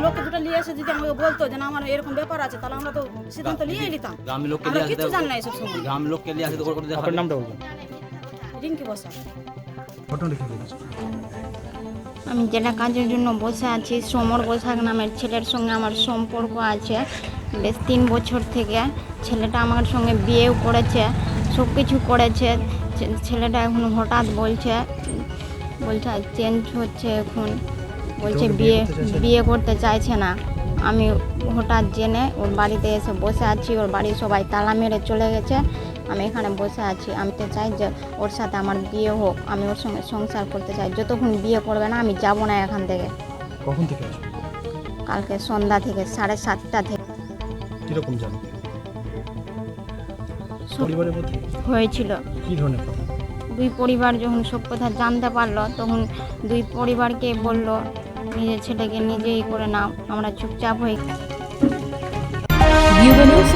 লোককে দুটো নিয়ে এসে যদি আমাকে বলতো যে না আমার এরকম ব্যাপার আছে, তাহলে আমরা তো সিদ্ধান্ত নিয়েই নিতাম। গ্রামের লোককে আমরা নিয়ে কিছু আসতে জানি না এসব সময়। গ্রামের লোককে নিয়ে আসতে করে দেখা আপনার নামটা বলুন। রিঙ্কি বসা। ঘটনাটা কি ঘটেছে? আমি যেটা কাজের জন্য বসে আছি, সমর বৈশাখ নামের ছেলের সঙ্গে আমার সম্পর্ক আছে বেশ 3 বছর থেকে। ছেলেটা আমার সঙ্গে বিয়েও করেছে, সব কিছু করেছে। ছেলেটা এখন হঠাৎ বলছে চেঞ্জ হচ্ছে, এখন বলছে বিয়ে করতে চাইছে না। আমি হঠাৎ জেনে ওর বাড়িতে এসে বসে আছি, ওর বাড়ির সবাই তালা মেরে চলে গেছে, আমি এখানে বসে আছি। আমি তো চাই যে ওর সাথে আমার বিয়ে হোক, আমি ওর সঙ্গে সংসার করতে চাই। যতক্ষণ বিয়ে করবে না আমি যাব না এখান থেকে। কখন থেকে আছে? কালকে সন্ধ্যা থেকে 7:30 থেকে কিরকম জানো পরিবারের মধ্যে হয়েছিল। কি ধরনের কথা? দুই পরিবার যখন সব কথা জানতে পারলো, তখন দুই পরিবারকে বলল নিজের ছেলেকে নিজেই করে নাও। আমরা চুপচাপ হয়ে নিউজ